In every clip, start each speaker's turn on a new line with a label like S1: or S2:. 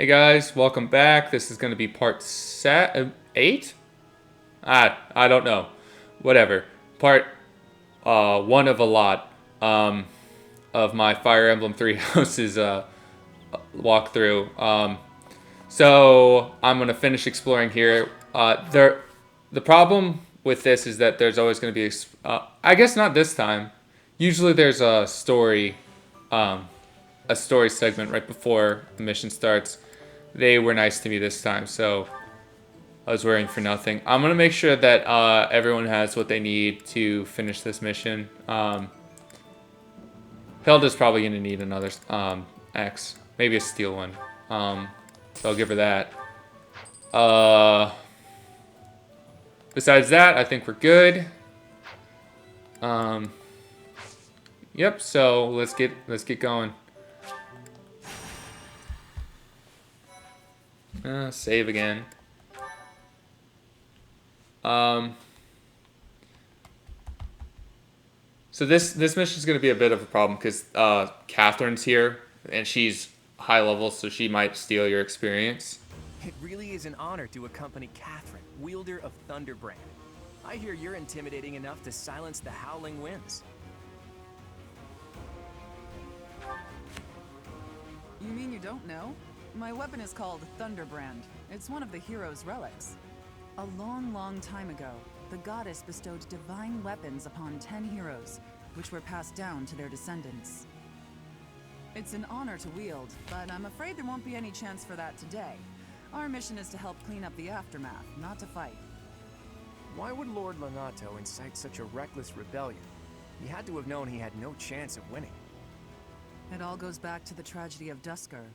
S1: Hey guys, welcome back. This is going to be part 8? I don't know. Whatever. Part 1 of a lot of my Fire Emblem 3 houses walkthrough. So I'm going to finish exploring here. The problem with this is that there's always going to be, I guess not this time. Usually there's a story segment right before the mission starts. They were nice to me this time, so I was worrying for nothing. I'm gonna make sure that everyone has what they need to finish this mission. Hilda's probably gonna need another X, maybe a steel one. So I'll give her that. Besides that, I think we're good. Yep. So let's get going. Save again. So this mission is going to be a bit of a problem because Catherine's here and she's high level, so she might steal your experience.
S2: It really is an honor to accompany Catherine, wielder of Thunderbrand. I hear you're intimidating enough to silence the howling winds.
S3: You mean you don't know? My weapon is called Thunderbrand. It's one of the hero's relics. A long, long time ago, the goddess bestowed divine weapons upon 10 heroes, which were passed down to their descendants. It's an honor to wield, but I'm afraid there won't be any chance for that today. Our mission is to help clean up the aftermath, not to fight.
S2: Why would Lord Lonato incite such a reckless rebellion? He had to have known he had no chance of winning.
S3: It all goes back to the tragedy of Duscur.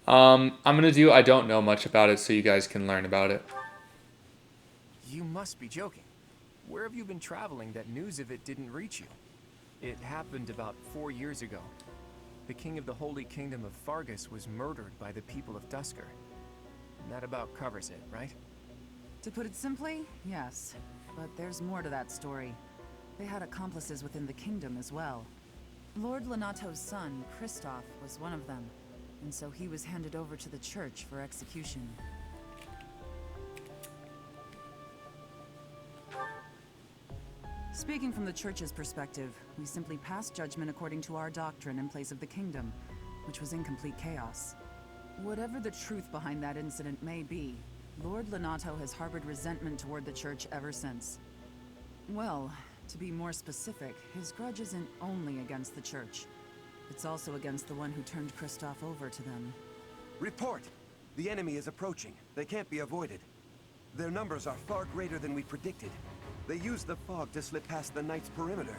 S1: I don't know much about it, so you guys can learn about it.
S2: You must be joking. Where have you been traveling that news of it didn't reach you? It happened about 4 years ago. The king of the Holy Kingdom of Fargus was murdered by the people of Duscur. And that about covers it, right?
S3: To put it simply, yes. But there's more to that story. They had accomplices within the kingdom as well. Lord Lonato's son, Kristoff, was one of them. And so he was handed over to the church for execution. Speaking from the church's perspective, we simply passed judgment according to our doctrine in place of the kingdom, which was in complete chaos. Whatever the truth behind that incident may be, Lord Lonato has harbored resentment toward the church ever since. Well, to be more specific, his grudge isn't only against the church. It's also against the one who turned Kristoff over to them.
S4: Report! The enemy is approaching. They can't be avoided. Their numbers are far greater than we predicted. They used the fog to slip past the Knight's perimeter.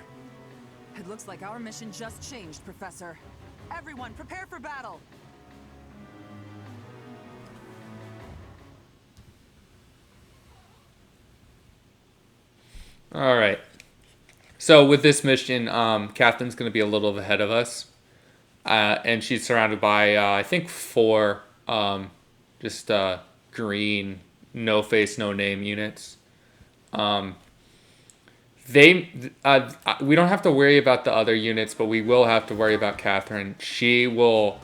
S3: It looks like our mission just changed, Professor. Everyone, prepare for battle!
S1: All right. So with this mission, Catherine's going to be a little ahead of us. And she's surrounded by, I think, 4 just green, no face, no name units. We don't have to worry about the other units, but we will have to worry about Catherine. She will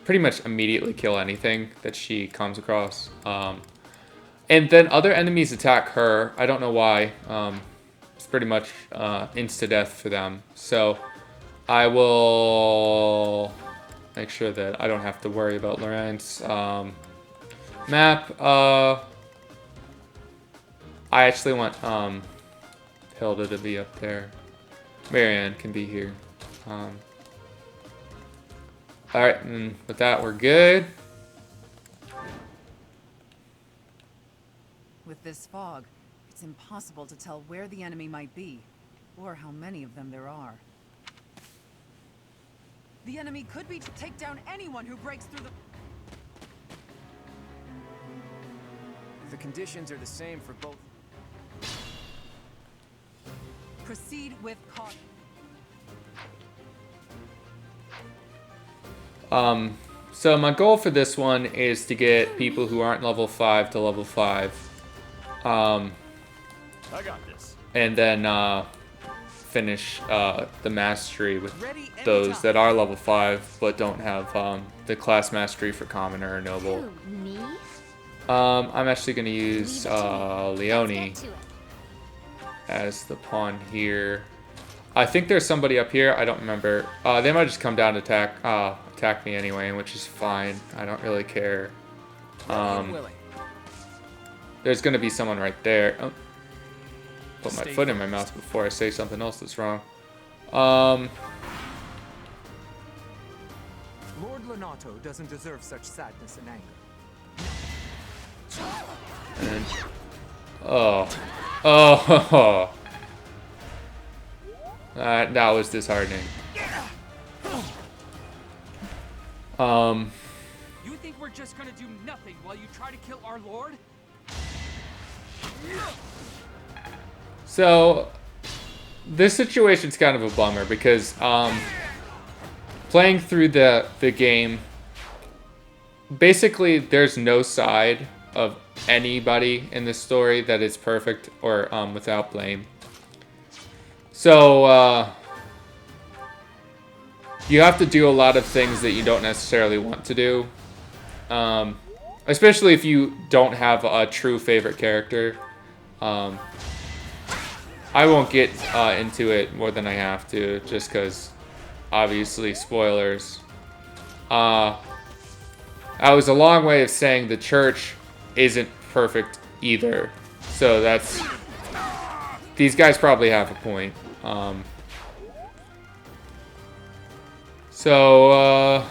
S1: pretty much immediately kill anything that she comes across. And then other enemies attack her. I don't know why. It's pretty much insta-death for them. So I will make sure that I don't have to worry about Lawrence. Map. I actually want Hilda to be up there. Marianne can be here. Alright, and with that we're good.
S3: With this fog, it's impossible to tell where the enemy might be, or how many of them there are. The enemy could be to take down anyone who breaks through the...
S2: The conditions are the same for both.
S3: Proceed with caution.
S1: So my goal for this one is to get people who aren't level 5 to level 5.
S2: I got this.
S1: And then finish the mastery with those that are level 5 but don't have the class mastery for commoner or noble.
S5: Who, me?
S1: I'm actually going to use
S5: Leave it to me.
S1: Leone
S5: Let's get to it.
S1: as the pawn here. I think there's somebody up here. I don't remember. They might just come down to attack me anyway, which is fine. I don't really care.
S2: Ready and willing.
S1: There's going to be someone right there. Oh. Put my
S2: Stay
S1: foot in my
S2: focused.
S1: mouth before I say something else that's wrong. Um,
S6: Lord Lenato doesn't deserve such sadness and anger.
S1: and, oh. Oh. That was disheartening.
S6: You think we're just gonna do nothing while you try to kill our lord?
S1: So, this situation's kind of a bummer because playing through the game, basically there's no side of anybody in this story that is perfect or without blame. So, you have to do a lot of things that you don't necessarily want to do. Especially if you don't have a true favorite character. I won't get into it more than I have to, just because, obviously, spoilers. That was a long way of saying the church isn't perfect either. So that's... These guys probably have a point. Let's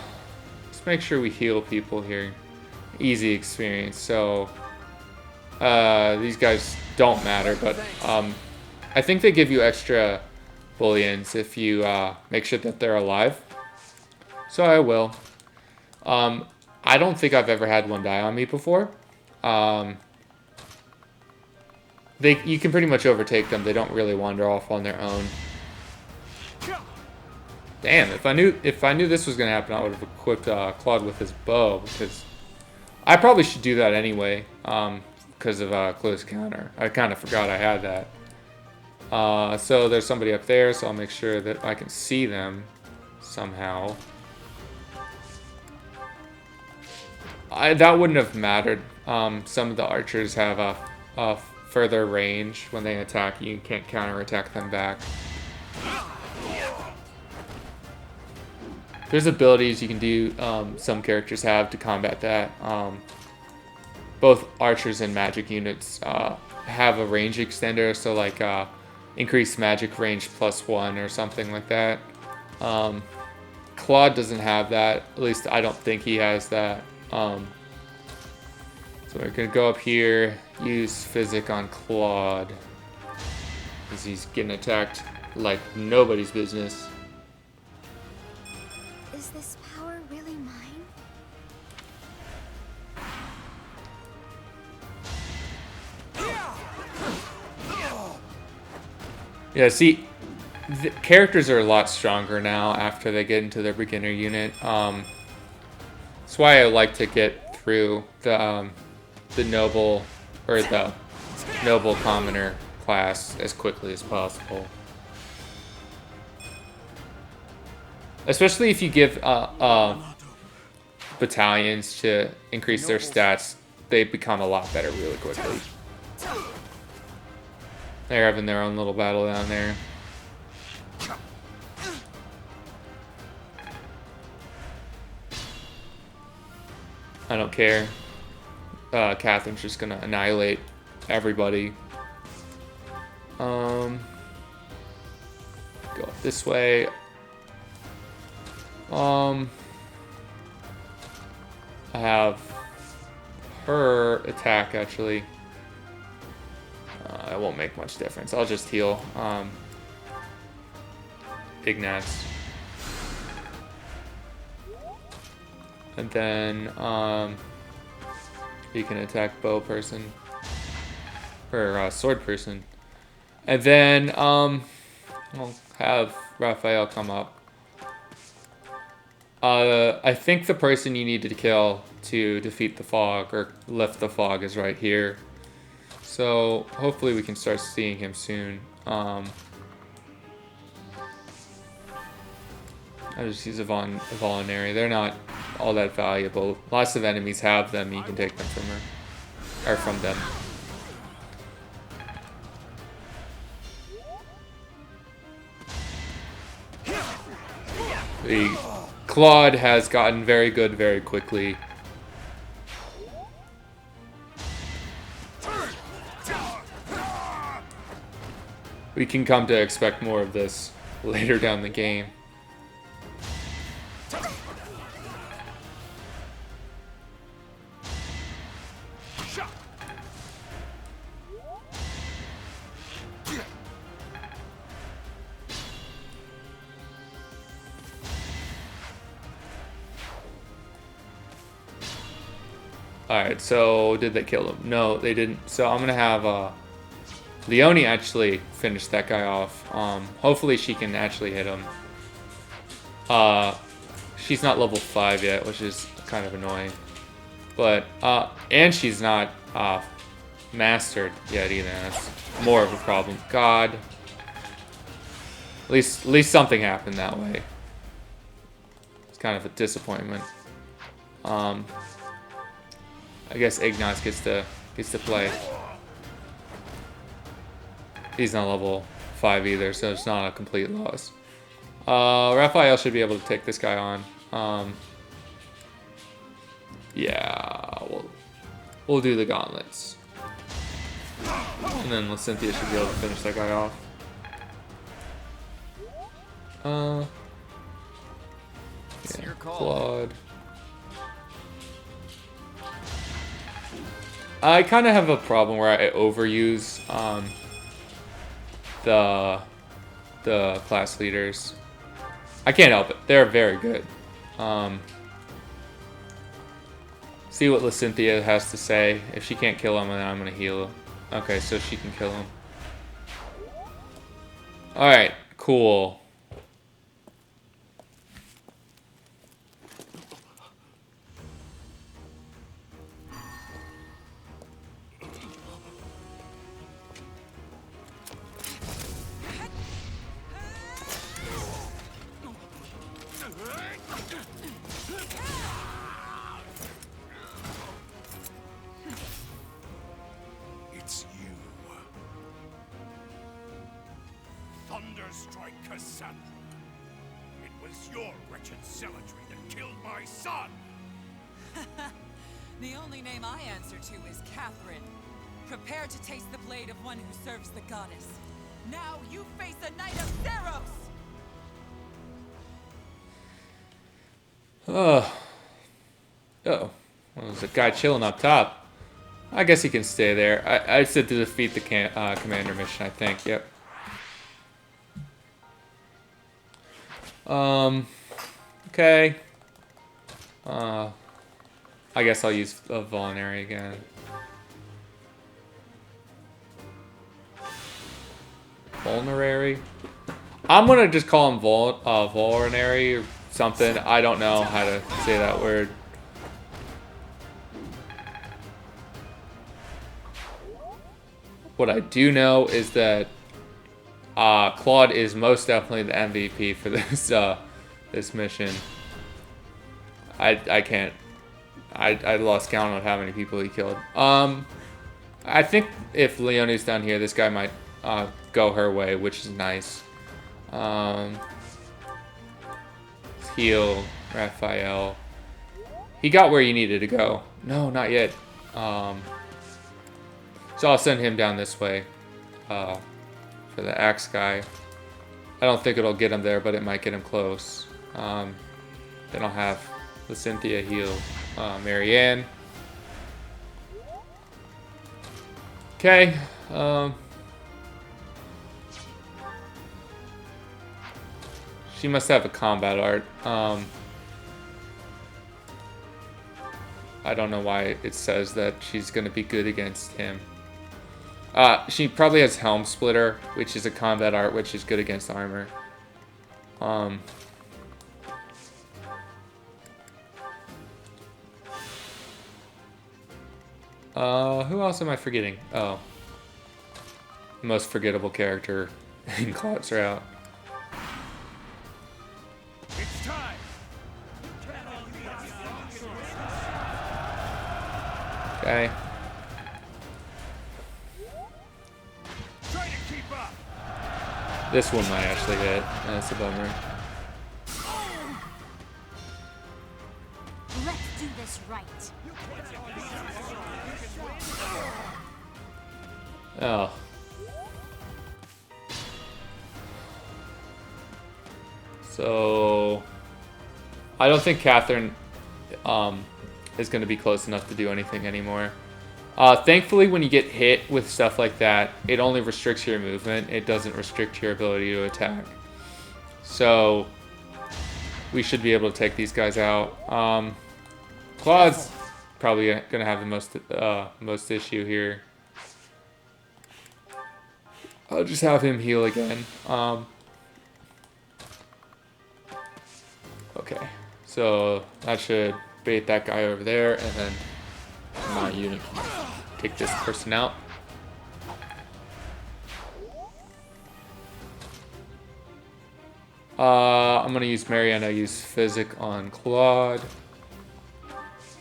S1: make sure we heal people here. Easy experience. So, these guys don't matter, but I think they give you extra bullions if you make sure that they're alive. So I will. I don't think I've ever had one die on me before. You can pretty much overtake them. They don't really wander off on their own. Damn, if I knew this was gonna happen, I would have equipped Claude with his bow, because I probably should do that anyway, because of close encounter. I kind of forgot I had that. So there's somebody up there, so I'll make sure that I can see them somehow. That wouldn't have mattered. Some of the archers have a further range when they attack you. You can't counterattack them back. There's abilities you can do, some characters have to combat that. Both archers and magic units have a range extender, so like increased magic range +1 or something like that. Claude doesn't have that. At least I don't think he has that. So we're gonna go up here, use Physic on Claude, because he's getting attacked like nobody's business.
S5: Is this power really mine?
S1: Yeah, see, the characters are a lot stronger now after they get into their beginner unit. That's why I like to get through the noble, or the noble commoner class as quickly as possible. Especially if you give battalions to increase their stats, they become a lot better really quickly. They're having their own little battle down there. I don't care. Catherine's just gonna annihilate everybody. Go up this way. I have her attack actually. It won't make much difference. I'll just heal Ignatz. And then you can attack bow person or sword person. And then I'll have Raphael come up. I think the person you need to kill to defeat the fog or lift the fog is right here. So hopefully we can start seeing him soon. I just use a Vulnerary. They're not all that valuable. Lots of enemies have them. You can take them from her. Or from them. The Claude has gotten very good very quickly. We can come to expect more of this later down the game. Alright, so did they kill him? No, they didn't. So I'm gonna have Leonie actually finish that guy off. Hopefully she can actually hit him. She's not level 5 yet, which is kind of annoying. But, and she's not mastered yet either. That's more of a problem. God. At least something happened that way. It's kind of a disappointment. I guess Ignaz gets to play. He's not level 5 either, so it's not a complete loss. Raphael should be able to take this guy on. Yeah, we'll do the gauntlets. And then Cynthia should be able to finish that guy off. Yeah, Claude. I kind of have a problem where I overuse the class leaders. I can't help it. They're very good. See what Lacynthia has to say. If she can't kill him, then I'm gonna heal him. Okay, so she can kill him. Alright, cool.
S7: It's you. Thunderstrike Cassandra. It was your wretched zealotry that killed my son.
S8: The only name I answer to is Catherine. Prepare to taste the blade of one who serves the goddess. Now you face a knight of Theros!
S1: Oh, well, there's a guy chilling up top. I guess he can stay there. I said to defeat the commander mission, I think. Yep. Okay. I guess I'll use a Vulnerary again. Vulnerary? I'm gonna just call him Vulnerary or something. I don't know how to say that word. What I do know is that Claude is most definitely the MVP for this this mission. I lost count on how many people he killed. I think if Leonie's down here, this guy might go her way, which is nice. Heal Raphael. He got where he needed to go. No, not yet. So I'll send him down this way for the axe guy. I don't think it'll get him there, but it might get him close. Then I'll have the Cynthia heal Marianne. Okay. She must have a combat art. I don't know why it says that she's going to be good against him. She probably has Helm Splitter, which is a combat art, which is good against armor. Who else am I forgetting? Oh. Most forgettable character in Claude's Route.
S7: It's time.
S1: Okay.
S7: Try to keep up.
S1: This one might actually hit. That's a bummer.
S5: Let's do this right.
S1: Oh. So I don't think Catherine is going to be close enough to do anything anymore. Thankfully, when you get hit with stuff like that, it only restricts your movement. It doesn't restrict your ability to attack. So we should be able to take these guys out. Claude's probably going to have the most issue here. I'll just have him heal again. Okay, so that should bait that guy over there, and then my unit can take this person out. I'm gonna use Mariana, use Physic on Claude.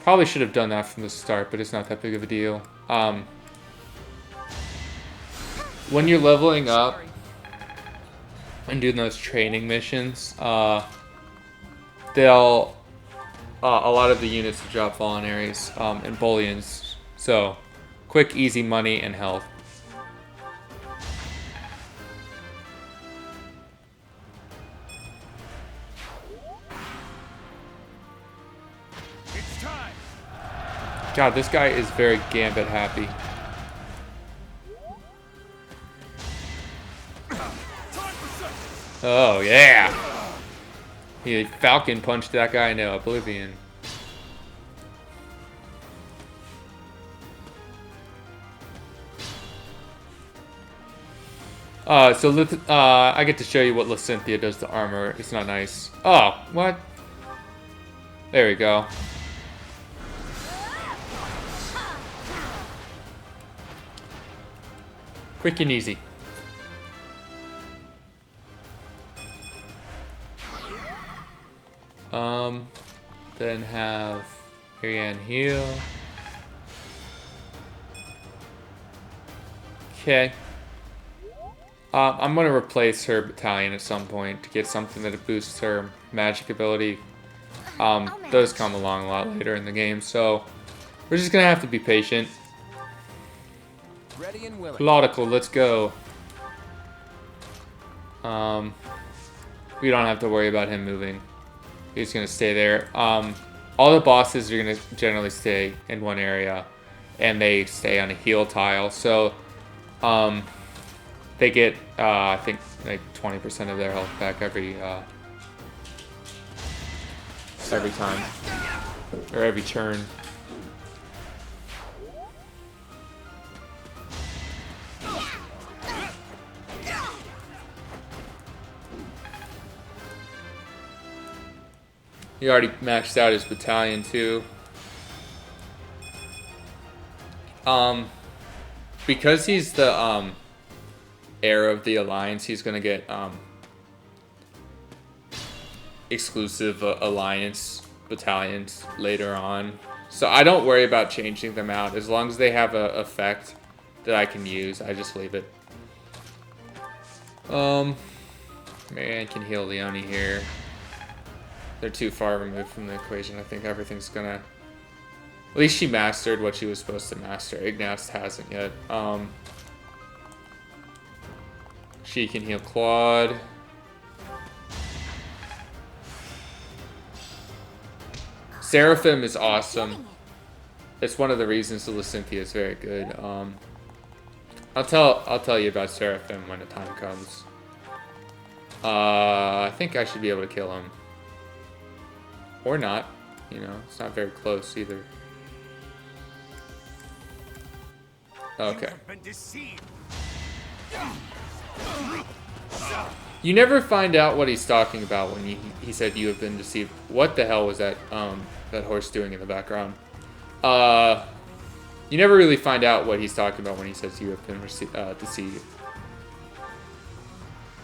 S1: Probably should have done that from the start, but it's not that big of a deal. When you're leveling up and doing those training missions, a lot of the units will drop voluntaries and bullions. So, quick, easy money and health.
S7: It's time.
S1: God, this guy is very Gambit happy. Oh, yeah. He Falcon punched that guy into oblivion. So I get to show you what Lysynthia does to armor. It's not nice. Oh, what? There we go. Quick and easy. Then have Marianne heal. Okay. I'm gonna replace her battalion at some point to get something that boosts her magic ability. Those come along a lot later in the game, so we're just gonna have to be patient.
S6: Ready and willing.
S1: Claudical, let's go. We don't have to worry about him moving. He's gonna stay there. All the bosses are gonna generally stay in one area, and they stay on a heal tile. So, they get I think like 20% of their health back every time or every turn. He already maxed out his battalion too. Because he's the heir of the Alliance, he's gonna get exclusive Alliance battalions later on. So I don't worry about changing them out. As long as they have a effect that I can use, I just leave it. Marianne can heal Leone here. They're too far removed from the equation. I think everything's gonna... At least she mastered what she was supposed to master. Ignaz hasn't yet. She can heal Claude. Seraphim is awesome. It's one of the reasons the Lysynthia is very good. I'll tell you about Seraphim when the time comes. I think I should be able to kill him. Or not. You know, it's not very close either. Okay.
S7: You have been deceived.
S1: You never find out what he's talking about when he said you have been deceived. What the hell was that that horse doing in the background? You never really find out what he's talking about when he says you have been deceived.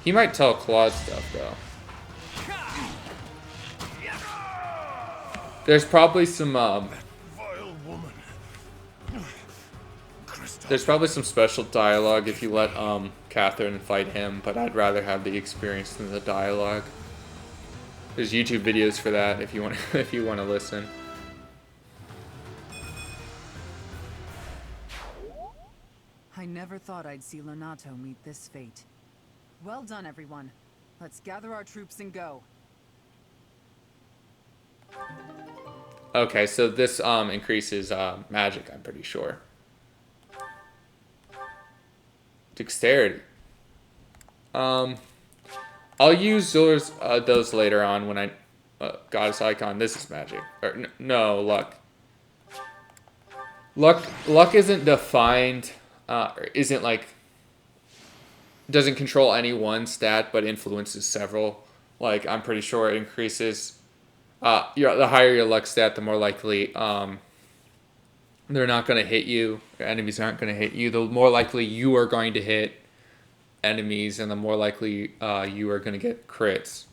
S1: He might tell Claude stuff though. There's probably some
S7: Vile woman.
S1: There's probably some special dialogue if you let Catherine fight him, but I'd rather have the experience than the dialogue. There's YouTube videos for that if you want if you want to listen.
S3: I never thought I'd see Lonato meet this fate. Well done, everyone. Let's gather our troops and go.
S1: Okay, so this increases magic, I'm pretty sure. Dexterity. I'll use those later on when I goddess icon. This is magic. Or no, luck. Luck isn't defined. Isn't like doesn't control any one stat, but influences several. Like I'm pretty sure it increases. The higher your luck stat, the more likely they're not going to hit you. Your enemies aren't going to hit you. The more likely you are going to hit enemies, and the more likely you are going to get crits.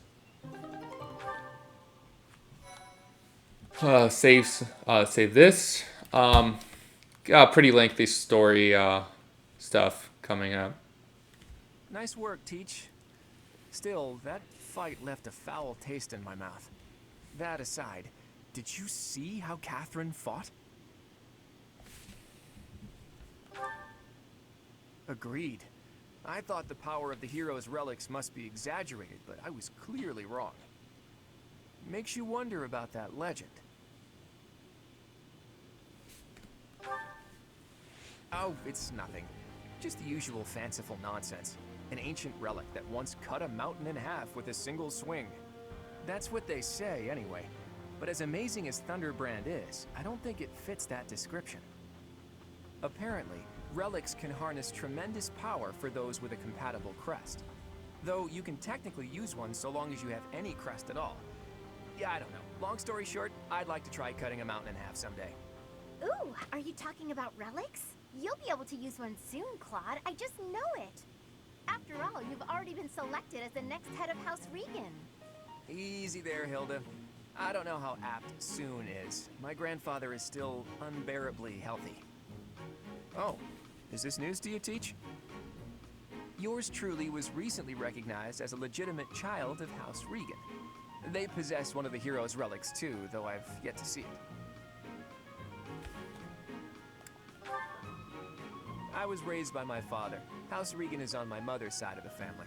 S1: Save this. Pretty lengthy story stuff coming up.
S2: Nice work, Teach. Still, that fight left a foul taste in my mouth. That aside, did you see how Catherine fought? Agreed. I thought the power of the hero's relics must be exaggerated, but I was clearly wrong. Makes you wonder about that legend. Oh, it's nothing. Just the usual fanciful nonsense. An ancient relic that once cut a mountain in half with a single swing. That's what they say, anyway. But as amazing as Thunderbrand is, I don't think it fits that description. Apparently, relics can harness tremendous power for those with a compatible crest. Though you can technically use one so long as you have any crest at all. Yeah, I don't know. Long story short, I'd like to try cutting a mountain in half someday.
S5: Ooh, are you talking about relics? You'll be able to use one soon, Claude. I just know it. After all, you've already been selected as the next head of House Regan.
S2: Easy there, Hilda. I don't know how apt soon is. My grandfather is still unbearably healthy. Oh, is this news to you, Teach? Yours truly was recently recognized as a legitimate child of House Regan. They possess one of the hero's relics too, though I've yet to see it. I was raised by my father. House Regan is on my mother's side of the family.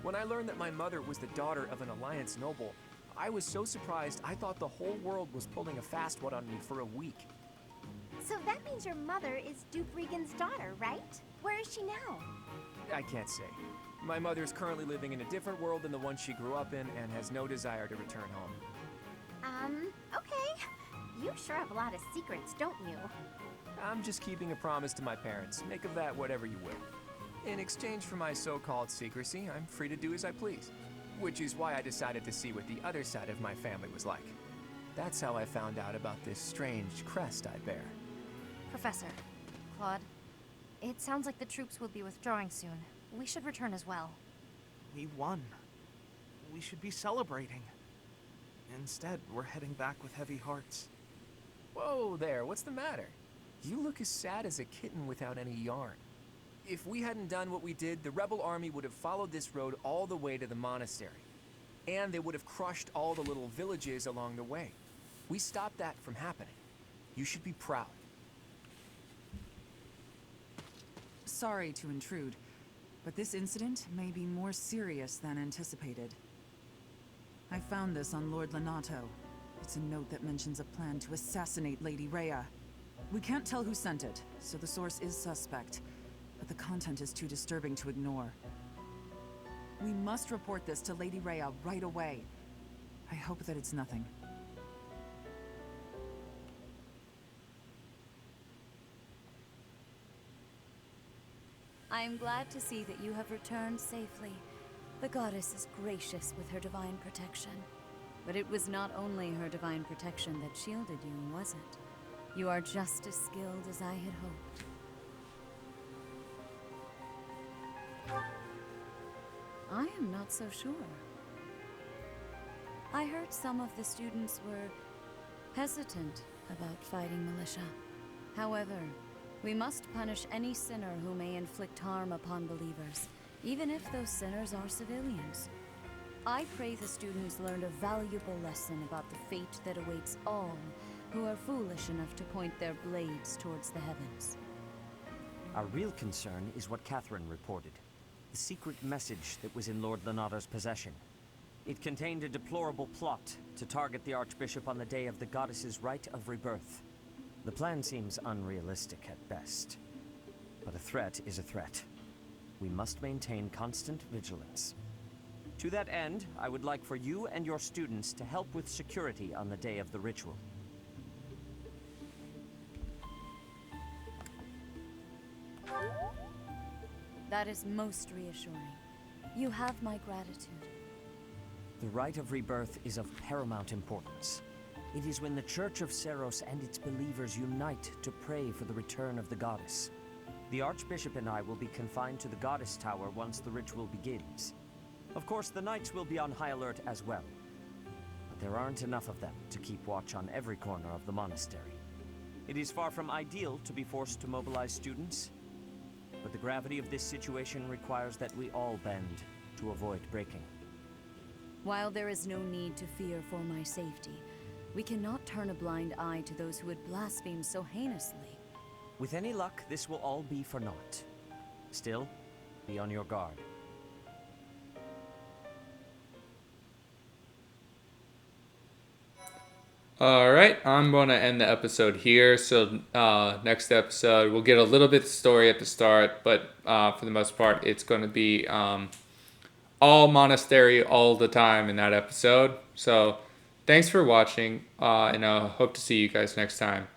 S2: When I learned that my mother was the daughter of an Alliance noble, I was so surprised I thought the whole world was pulling a fast one on me for a week.
S5: So that means your mother is Duke Regan's daughter, right? Where is she now?
S2: I can't say. My mother is currently living in a different world than the one she grew up in and has no desire to return home.
S5: Okay. You sure have a lot of secrets, don't you?
S2: I'm just keeping a promise to my parents. Make of that whatever you will. In exchange for my so-called secrecy, I'm free to do as I please. Which is why I decided to see what the other side of my family was like. That's how I found out about this strange crest I bear.
S9: Professor, Claude, it sounds like the troops will be withdrawing soon. We should return as well.
S6: We won. We should be celebrating. Instead, we're heading back with heavy hearts.
S2: Whoa there, what's the matter? You look as sad as a kitten without any yarn. If we hadn't done what we did, the rebel army would have followed this road all the way to the monastery. And they would have crushed all the little villages along the way. We stopped that from happening. You should be proud.
S3: Sorry to intrude, but this incident may be more serious than anticipated. I found this on Lord Lonato. It's a note that mentions a plan to assassinate Lady Rhea. We can't tell who sent it, so the source is suspect, but the content is too disturbing to ignore. We must report this to Lady Rhea right away. I hope that it's nothing.
S9: I am glad to see that you have returned safely. The goddess is gracious with her divine protection. But it was not only her divine protection that shielded you, was it? You are just as skilled as I had hoped. I am not so sure. I heard some of the students were hesitant about fighting militia. However, We must punish any sinner who may inflict harm upon believers, even if those sinners are civilians. I pray the students learned a valuable lesson about the fate that awaits all who are foolish enough to point their blades towards the heavens.
S10: Our real concern is what Catherine reported. The secret message that was in Lord Lenato's possession. It contained a deplorable plot to target the Archbishop on the day of the goddess's rite of rebirth. The plan seems unrealistic at best. But a threat is a threat. We must maintain constant vigilance. To that end, I would like for you and your students to help with security on the day of the ritual.
S9: That is most reassuring. You have my gratitude.
S10: The rite of rebirth is of paramount importance. It is when the Church of Seiros and its believers unite to pray for the return of the goddess. The Archbishop and I will be confined to the Goddess Tower once the ritual begins. Of course, the Knights will be on high alert as well. But there aren't enough of them to keep watch on every corner of the monastery. It is far from ideal to be forced to mobilize students, but the gravity of this situation requires that we all bend to avoid breaking.
S9: While there is no need to fear for my safety, we cannot turn a blind eye to those who would blaspheme so heinously.
S10: With any luck, this will all be for naught. Still, be on your guard.
S1: All right, I'm going to end the episode here. So next episode, we'll get a little bit of story at the start, but for the most part, it's going to be all monastery all the time in that episode. So thanks for watching, and I hope to see you guys next time.